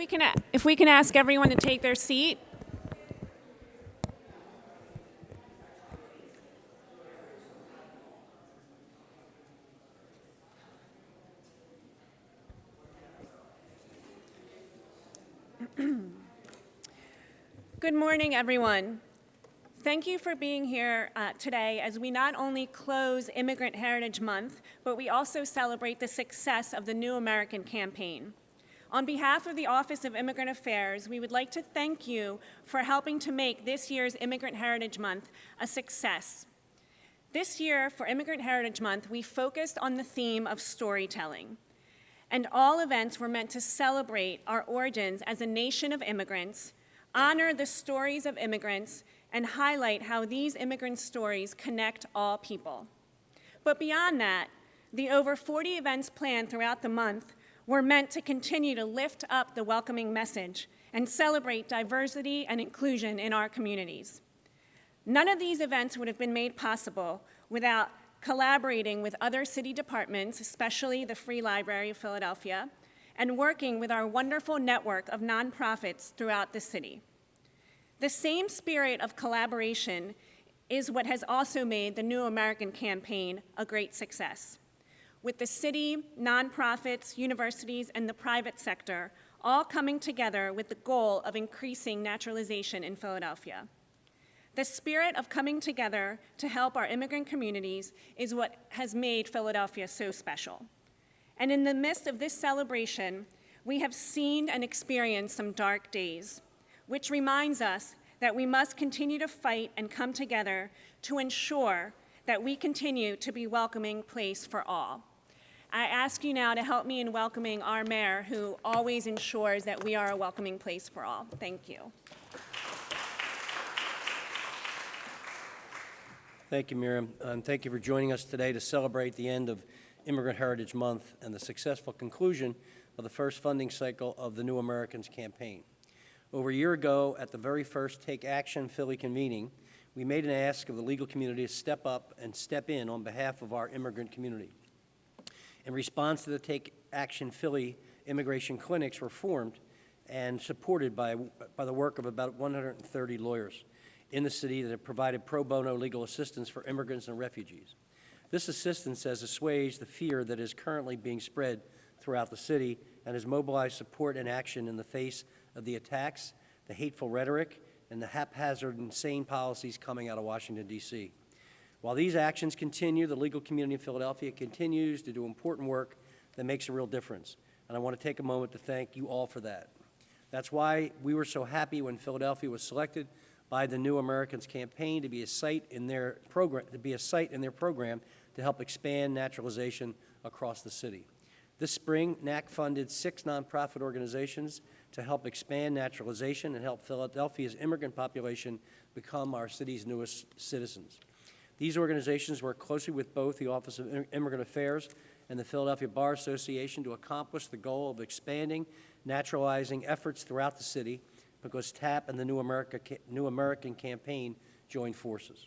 if we can ask everyone to take their seat. Good morning, everyone. Thank you for being here today as we not only close Immigrant Heritage Month, but we also celebrate the success of the New American Campaign. On behalf of the Office of Immigrant Affairs, we would like to thank you for helping to make this year's Immigrant Heritage Month a success. This year, for Immigrant Heritage Month, we focused on the theme of storytelling. And all events were meant to celebrate our origins as a nation of immigrants, honor the stories of immigrants, and highlight how these immigrant stories connect all people. But beyond that, the over 40 events planned throughout the month were meant to continue to lift up the welcoming message and celebrate diversity and inclusion in our communities. None of these events would have been made possible without collaborating with other city departments, especially the Free Library of Philadelphia, and working with our wonderful network of nonprofits throughout the city. The same spirit of collaboration is what has also made the New American Campaign a great success. With the city, nonprofits, universities, and the private sector all coming together with the goal of increasing naturalization in Philadelphia. The spirit of coming together to help our immigrant communities is what has made Philadelphia so special. And in the midst of this celebration, we have seen and experienced some dark days, which reminds us that we must continue to fight and come together to ensure that we continue to be a welcoming place for all. I ask you now to help me in welcoming our mayor, who always ensures that we are a welcoming place for all. Thank you. Thank you, Miriam, and thank you for joining us today to celebrate the end of Immigrant Heritage Month and the successful conclusion of the first funding cycle of the New Americans Campaign. Over a year ago, at the very first Take Action Philly convening, we made an ask of the legal community to step up and step in on behalf of our immigrant community. In response to the Take Action Philly, immigration clinics were formed and supported by the work of about 130 lawyers in the city that have provided pro bono legal assistance for immigrants and refugees. This assistance has assuaged the fear that is currently being spread throughout the city and has mobilized support and action in the face of the attacks, the hateful rhetoric, and the haphazard, insane policies coming out of Washington, D.C. While these actions continue, the legal community of Philadelphia continues to do important work that makes a real difference. And I want to take a moment to thank you all for that. That's why we were so happy when Philadelphia was selected by the New Americans Campaign to be a site in their program, to help expand naturalization across the city. This spring, NAC funded 6 nonprofit organizations to help expand naturalization and help Philadelphia's immigrant population become our city's newest citizens. These organizations work closely with both the Office of Immigrant Affairs and the Philadelphia Bar Association to accomplish the goal of expanding naturalizing efforts throughout the city, because TAP and the New American Campaign joined forces.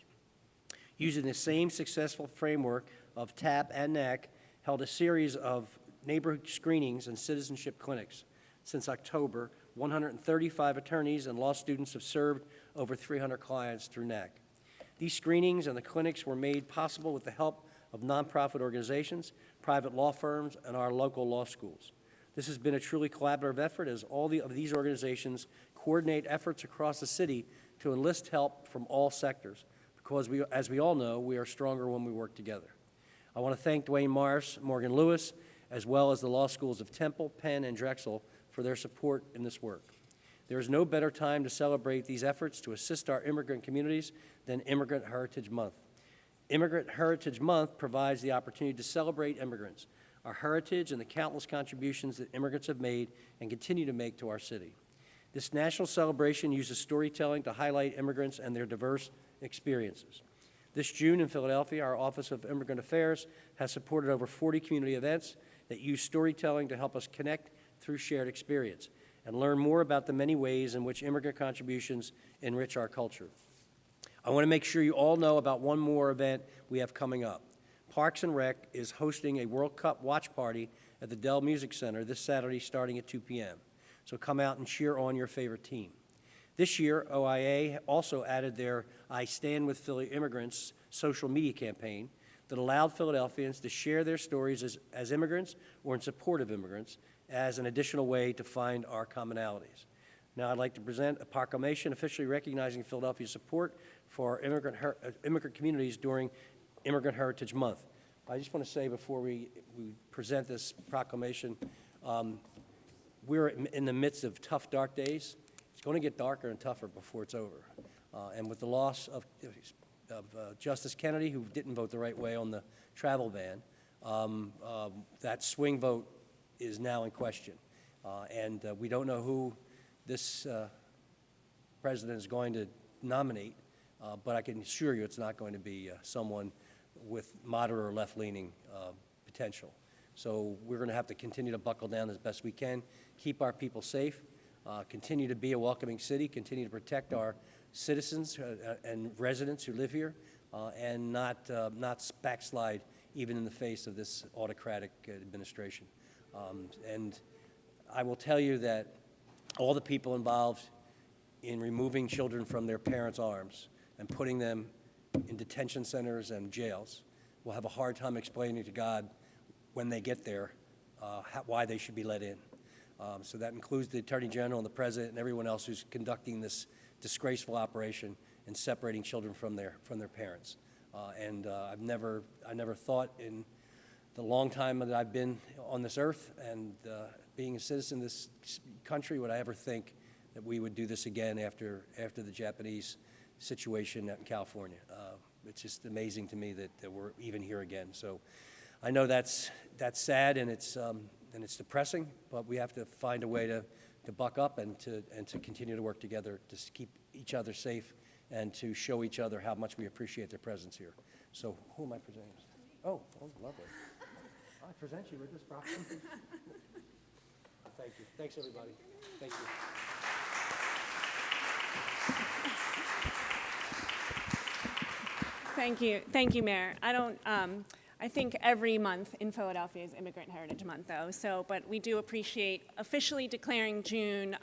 Using the same successful framework of TAP and NAC, held a series of neighborhood screenings and citizenship clinics. Since October, 135 attorneys and law students have served over 300 clients through NAC. These screenings and the clinics were made possible with the help of nonprofit organizations, private law firms, and our local law schools. This has been a truly collaborative effort as all of these organizations coordinate efforts across the city to enlist help from all sectors, because as we all know, we are stronger when we work together. I want to thank Dwayne Morris, Morgan Lewis, as well as the law schools of Temple, Penn, and Drexel for their support in this work. There is no better time to celebrate these efforts to assist our immigrant communities than Immigrant Heritage Month. Immigrant Heritage Month provides the opportunity to celebrate immigrants, our heritage, and the countless contributions that immigrants have made and continue to make to our city. This national celebration uses storytelling to highlight immigrants and their diverse experiences. This June in Philadelphia, our Office of Immigrant Affairs has supported over 40 community events that use storytelling to help us connect through shared experience and learn more about the many ways in which immigrant contributions enrich our culture. I want to make sure you all know about one more event we have coming up. Parks and Rec is hosting a World Cup watch party at the Dell Music Center this Saturday starting at 2 p.m. So come out and cheer on your favorite team. This year, OIA also added their I Stand With Philly Immigrants social media campaign that allowed Philadelphians to share their stories as immigrants or in support of immigrants as an additional way to find our commonalities. Now I'd like to present a proclamation officially recognizing Philadelphia's support for immigrant communities during Immigrant Heritage Month. I just want to say before we present this proclamation, we're in the midst of tough, dark days. It's going to get darker and tougher before it's over. And with the loss of Justice Kennedy, who didn't vote the right way on the travel ban, that swing vote is now in question. And we don't know who this president is going to nominate, but I can assure you it's not going to be someone with moderate or left-leaning potential. So we're going to have to continue to buckle down as best we can, keep our people safe, continue to be a welcoming city, continue to protect our citizens and residents who live here, and not backslide even in the face of this autocratic administration. And I will tell you that all the people involved in removing children from their parents' arms and putting them in detention centers and jails will have a hard time explaining to God when they get there why they should be let in. So that includes the Attorney General and the President and everyone else who's conducting this disgraceful operation and separating children from their parents. I never thought in the long time that I've been on this earth and being a citizen of this country would I ever think that we would do this again after the Japanese situation out in California. It's just amazing to me that we're even here again. So I know that's sad and it's depressing, but we have to find a way to buck up and to continue to work together to keep each other safe and to show each other how much we appreciate their presence here. So who am I presenting? Oh, lovely. I present you with this proclamation. Thank you. Thanks, everybody. Thank you. Thank you, Mayor. I think every month in Philadelphia is Immigrant Heritage Month, though. But we do appreciate officially declaring June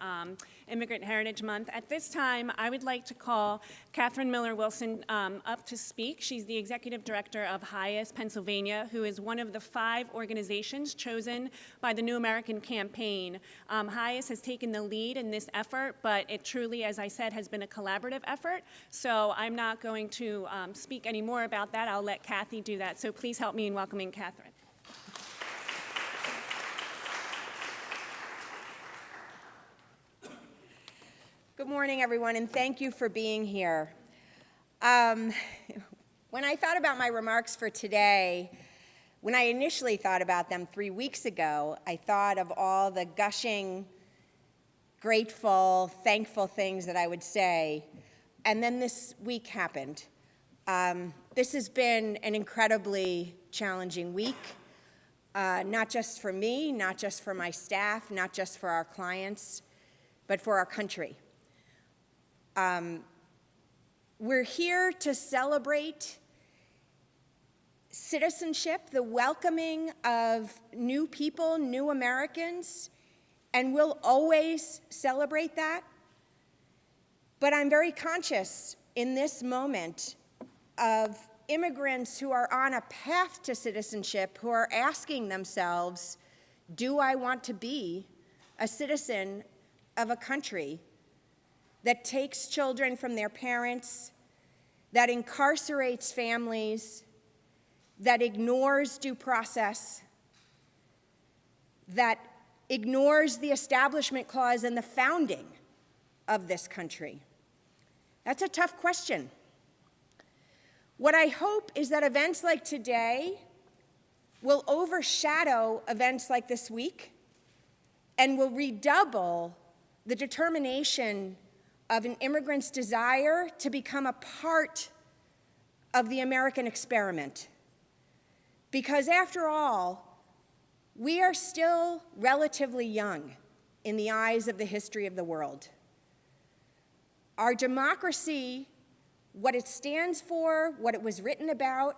Immigrant Heritage Month. At this time, I would like to call Catherine Miller Wilson up to speak. She's the Executive Director of HIAS Pennsylvania, who is one of the 5 organizations chosen by the New American Campaign. HIAS has taken the lead in this effort, but it truly, as I said, has been a collaborative effort. So I'm not going to speak any more about that. I'll let Kathy do that. So please help me in welcoming Catherine. Good morning, everyone, and thank you for being here. When I thought about my remarks for today, when I initially thought about them 3 weeks ago, I thought of all the gushing, grateful, thankful things that I would say, and then this week happened. This has been an incredibly challenging week, not just for me, not just for my staff, not just for our clients, but for our country. We're here to celebrate citizenship, the welcoming of new people, new Americans, and we'll always celebrate that. But I'm very conscious in this moment of immigrants who are on a path to citizenship who are asking themselves, do I want to be a citizen of a country that takes children from their parents, that incarcerates families, that ignores due process, that ignores the Establishment Clause and the founding of this country? That's a tough question. What I hope is that events like today will overshadow events like this week and will redouble the determination of an immigrant's desire to become a part of the American experiment. Because after all, we are still relatively young in the eyes of the history of the world. Our democracy, what it stands for, what it was written about,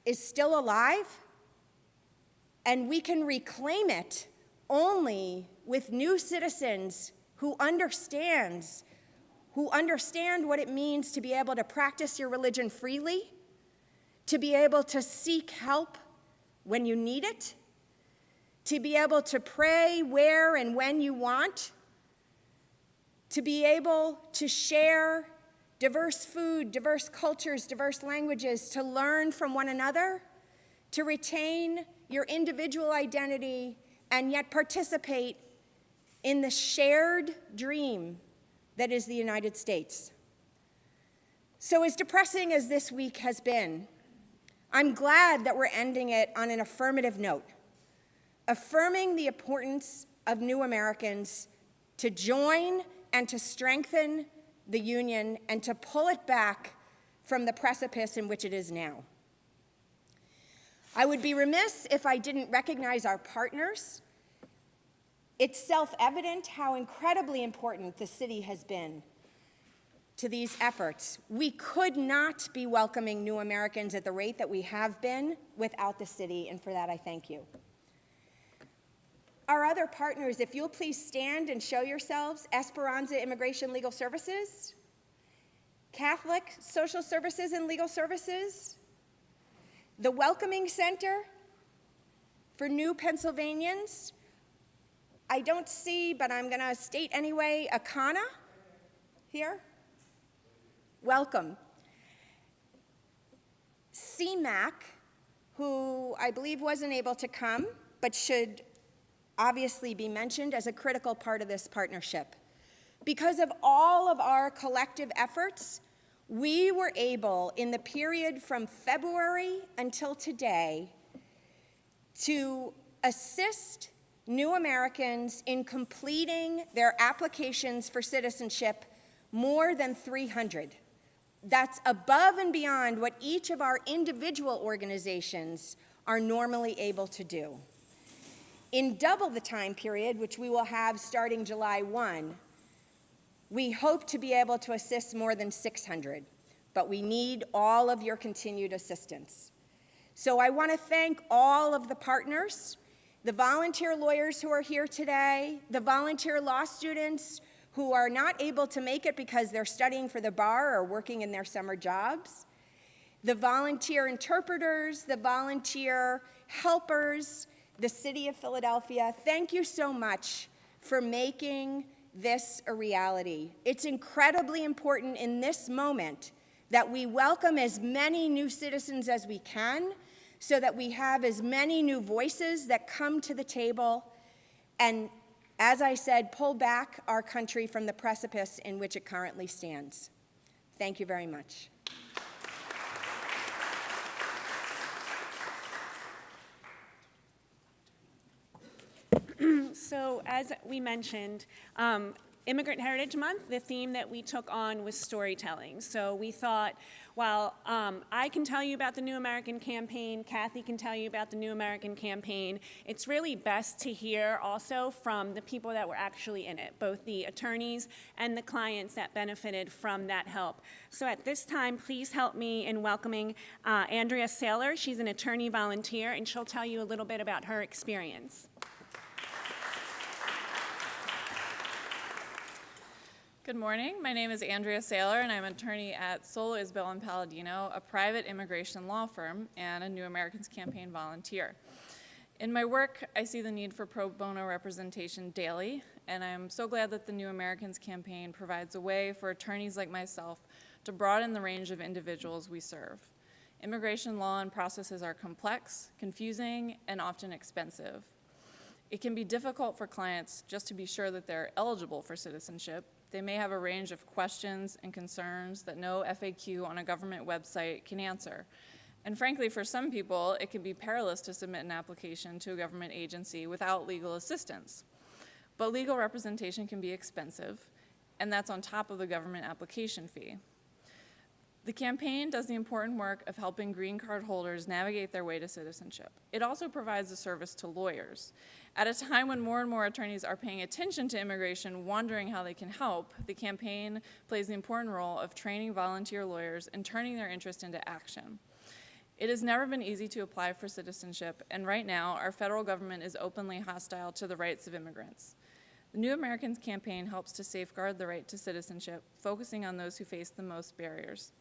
is still alive, and we can reclaim it only with new citizens who understand what it means to be able to practice your religion freely, to be able to seek help when you need it, to be able to pray where and when you want, to be able to share diverse food, diverse cultures, diverse languages, to learn from one another, to retain your individual identity, and yet participate in the shared dream that is the United States. So as depressing as this week has been, I'm glad that we're ending it on an affirmative note, affirming the importance of new Americans to join and to strengthen the Union and to pull it back from the precipice in which it is now. I would be remiss if I didn't recognize our partners. It's self-evident how incredibly important the city has been to these efforts. We could not be welcoming new Americans at the rate that we have been without the city, and for that I thank you. Our other partners, if you'll please stand and show yourselves: Esperanza Immigration Legal Services, Catholic Social Services and Legal Services, the Welcoming Center for New Pennsylvanians. I don't see, but I'm going to state anyway, Akana here. Welcome. CMAC, who I believe wasn't able to come, but should obviously be mentioned as a critical part of this partnership. Because of all of our collective efforts, we were able, in the period from February until today, to assist new Americans in completing their applications for citizenship, more than 300. That's above and beyond what each of our individual organizations are normally able to do. In double the time period, which we will have starting July 1, we hope to be able to assist more than 600, but we need all of your continued assistance. So I want to thank all of the partners, the volunteer lawyers who are here today, the volunteer law students who are not able to make it because they're studying for the bar or working in their summer jobs, the volunteer interpreters, the volunteer helpers, the City of Philadelphia. Thank you so much for making this a reality. It's incredibly important in this moment that we welcome as many new citizens as we can, so that we have as many new voices that come to the table and, as I said, pull back our country from the precipice in which it currently stands. Thank you very much. So as we mentioned, Immigrant Heritage Month, the theme that we took on was storytelling. So we thought, while I can tell you about the New American Campaign, Kathy can tell you about the New American Campaign, it's really best to hear also from the people that were actually in it, both the attorneys and the clients that benefited from that help. So at this time, please help me in welcoming Andrea Saylor. She's an attorney volunteer, and she'll tell you a little bit about her experience. Good morning. My name is Andrea Saylor, and I'm an attorney at Solo Isbell and Palladino, a private immigration law firm and a New Americans Campaign volunteer. In my work, I see the need for pro bono representation daily, and I'm so glad that the New Americans Campaign provides a way for attorneys like myself to broaden the range of individuals we serve. Immigration law and processes are complex, confusing, and often expensive. It can be difficult for clients just to be sure that they're eligible for citizenship. They may have a range of questions and concerns that no FAQ on a government website can answer. And frankly, for some people, it can be perilous to submit an application to a government agency without legal assistance. But legal representation can be expensive, and that's on top of the government application fee. The campaign does the important work of helping green card holders navigate their way to citizenship. It also provides a service to lawyers. At a time when more and more attorneys are paying attention to immigration, wondering how they can help, the campaign plays the important role of training volunteer lawyers and turning their interest into action. It has never been easy to apply for citizenship, and right now, our federal government is openly hostile to the rights of immigrants. The New Americans campaign helps to safeguard the right to citizenship, focusing on those who face the most barriers.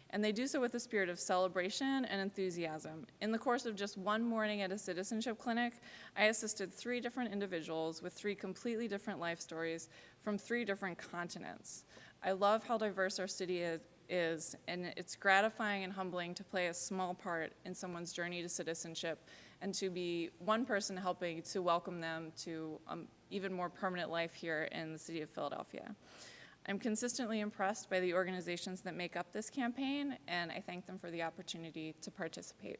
And they do so with a spirit of celebration and enthusiasm. In the course of just one morning at a citizenship clinic, I assisted 3 different individuals with 3 completely different life stories from 3 different continents. I love how diverse our city is, and it's gratifying and humbling to play a small part in someone's journey to citizenship and to be one person helping to welcome them to even more permanent life here in the city of Philadelphia. I'm consistently impressed by the organizations that make up this campaign, and I thank them for the opportunity to participate.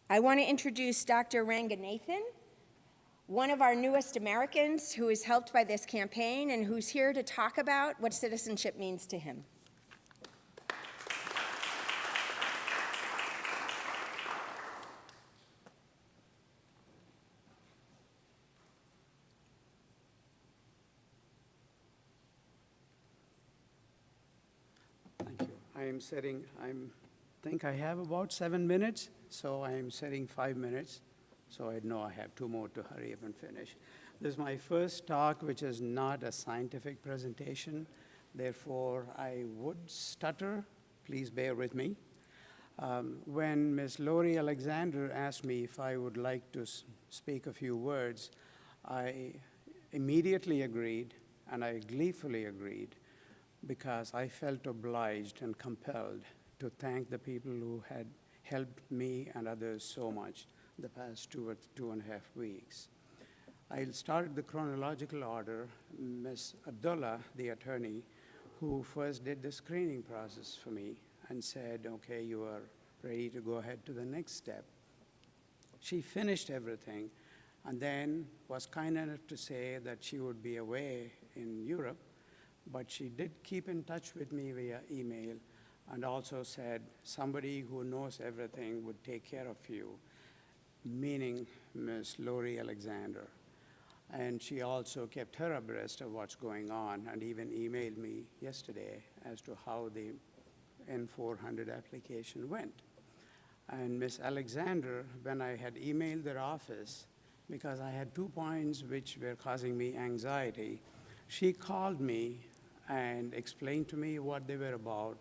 I want to introduce Dr. Ranganathan, one of our newest Americans who is helped by this campaign and who's here to talk about what citizenship means to him. Thank you. I think I have about 7 minutes, so I am setting 5 minutes, so I know I have 2 more to hurry up and finish. This is my first talk, which is not a scientific presentation. Therefore, I would stutter. Please bear with me. When Ms. Lori Alexander asked me if I would like to speak a few words, I immediately agreed, and I gleefully agreed, because I felt obliged and compelled to thank the people who had helped me and others so much the past 2.5 weeks. I'll start the chronological order. Ms. Abdullah, the attorney, who first did the screening process for me and said, okay, you are ready to go ahead to the next step. She finished everything and then was kind enough to say that she would be away in Europe, but she did keep in touch with me via email and also said somebody who knows everything would take care of you, meaning Ms. Lori Alexander. And she also kept her abreast of what's going on and even emailed me yesterday as to how the N-400 application went. And Ms. Alexander, when I had emailed their office, because I had 2 points which were causing me anxiety, she called me and explained to me what they were about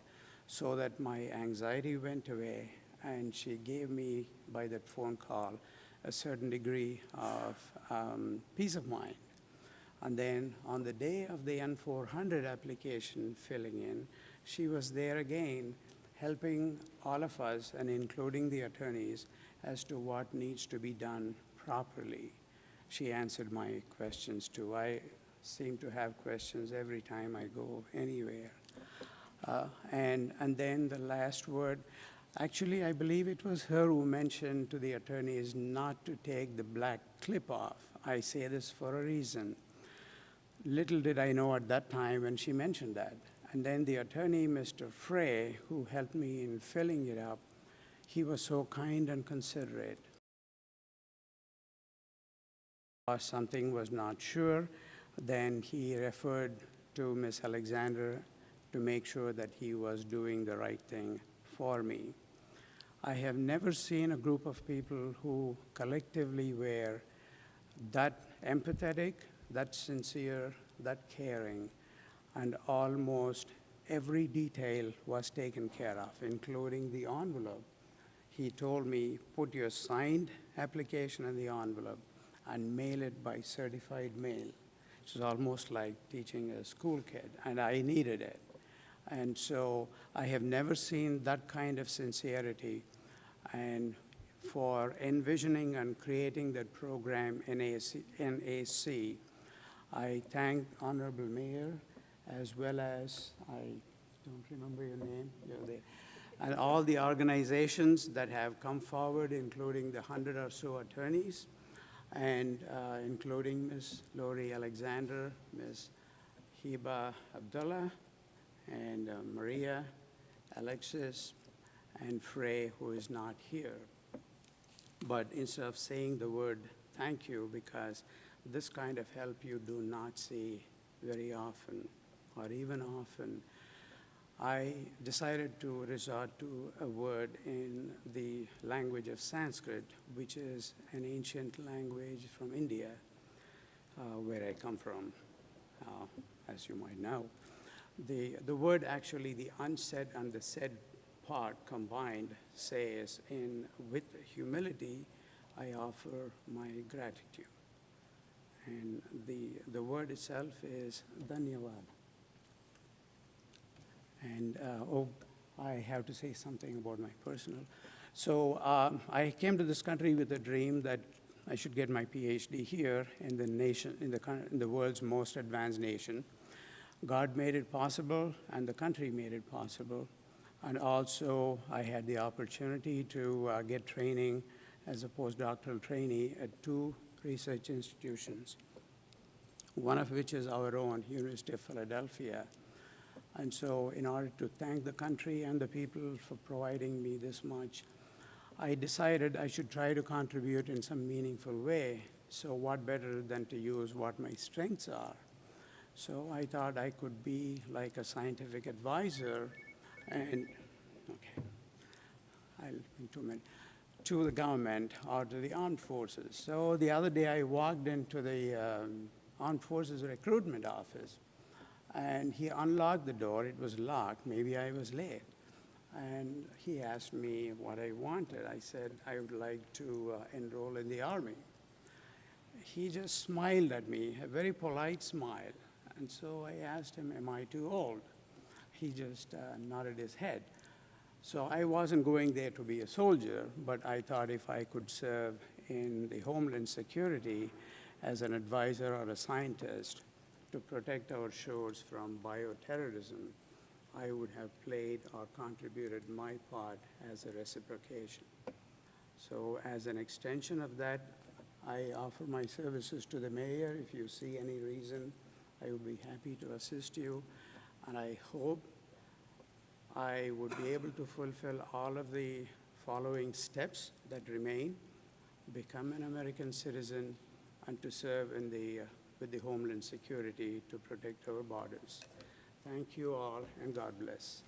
so that my anxiety went away, and she gave me, by that phone call, a certain degree of peace of mind. And then on the day of the N-400 application filling in, she was there again, helping all of us, and including the attorneys, as to what needs to be done properly. She answered my questions too. I seem to have questions every time I go anywhere. And then the last word, actually, I believe it was her who mentioned to the attorneys not to take the black clip off. I say this for a reason. Little did I know at that time when she mentioned that. And then the attorney, Mr. Frey, who helped me in filling it up, he was so kind and considerate. Or something was not sure, then he referred to Ms. Alexander to make sure that he was doing the right thing for me. I have never seen a group of people who collectively were that empathetic, that sincere, that caring, and almost every detail was taken care of, including the envelope. He told me, put your signed application in the envelope and mail it by certified mail. It was almost like teaching a school kid, and I needed it. And so I have never seen that kind of sincerity. And for envisioning and creating that program, NAC, I thank Honorable Mayor, as well as, I don't remember your name, you're there, and all the organizations that have come forward, including the 100 or so attorneys, and including Ms. Lori Alexander, Ms. Hiba Abdullah, and Maria, Alexis, and Frey, who is not here. But instead of saying the word thank you, because this kind of help you do not see very often, or even often, I decided to resort to a word in the language of Sanskrit, which is an ancient language from India, where I come from, as you might know. The word actually, the unsaid and the said part combined says, with humility, I offer my gratitude. And the word itself is dhanyavad. And, I have to say something about my personal. So I came to this country with a dream that I should get my PhD here in the nation, in the world's most advanced nation. God made it possible, and the country made it possible. And also, I had the opportunity to get training as a postdoctoral trainee at 2 research institutions, one of which is our own, University of Philadelphia. And so in order to thank the country and the people for providing me this much, I decided I should try to contribute in some meaningful way. So what better than to use what my strengths are? So I thought I could be like a scientific advisor and, in 2 minutes, to the government or to the armed forces. So the other day I walked into the Armed Forces Recruitment Office, and he unlocked the door. It was locked. Maybe I was late. And he asked me what I wanted. I said, I would like to enroll in the Army. He just smiled at me, a very polite smile. And so I asked him, am I too old? He just nodded his head. So I wasn't going there to be a soldier, but I thought if I could serve in the Homeland Security as an advisor or a scientist to protect our shores from bioterrorism, I would have played or contributed my part as a reciprocation. So as an extension of that, I offer my services to the mayor. If you see any reason, I would be happy to assist you. And I hope I would be able to fulfill all of the following steps that remain: become an American citizen and to serve with the Homeland Security to protect our borders. Thank you all, and God bless.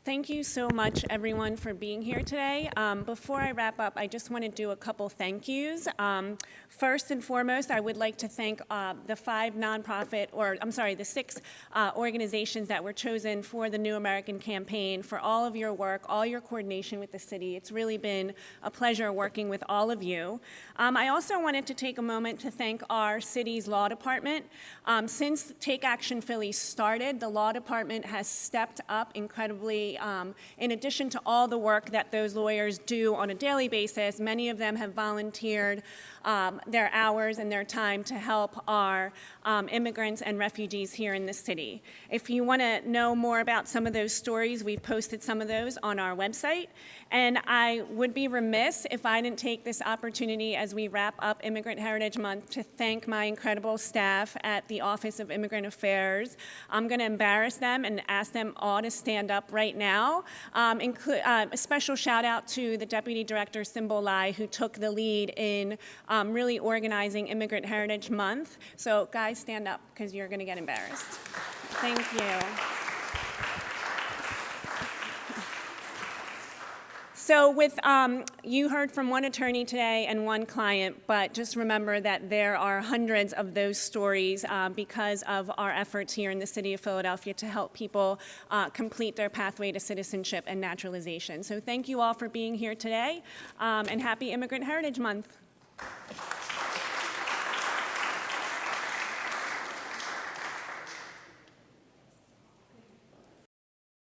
Thank you so much, everyone, for being here today. Before I wrap up, I just want to do a couple thank yous. First and foremost, I would like to thank the 6 organizations that were chosen for the New American Campaign for all of your work, all your coordination with the city. It's really been a pleasure working with all of you. I also wanted to take a moment to thank our city's law department. Since Take Action Philly started, the law department has stepped up incredibly. In addition to all the work that those lawyers do on a daily basis, many of them have volunteered their hours and their time to help our immigrants and refugees here in the city. If you want to know more about some of those stories, we've posted some of those on our website. And I would be remiss if I didn't take this opportunity as we wrap up Immigrant Heritage Month to thank my incredible staff at the Office of Immigrant Affairs. I'm going to embarrass them and ask them all to stand up right now. A special shout out to the Deputy Director, Symbol Lai, who took the lead in really organizing Immigrant Heritage Month. So guys, stand up because you're going to get embarrassed. Thank you. So you heard from one attorney today and one client, but just remember that there are hundreds of those stories because of our efforts here in the city of Philadelphia to help people complete their pathway to citizenship and naturalization. So thank you all for being here today, and happy Immigrant Heritage Month.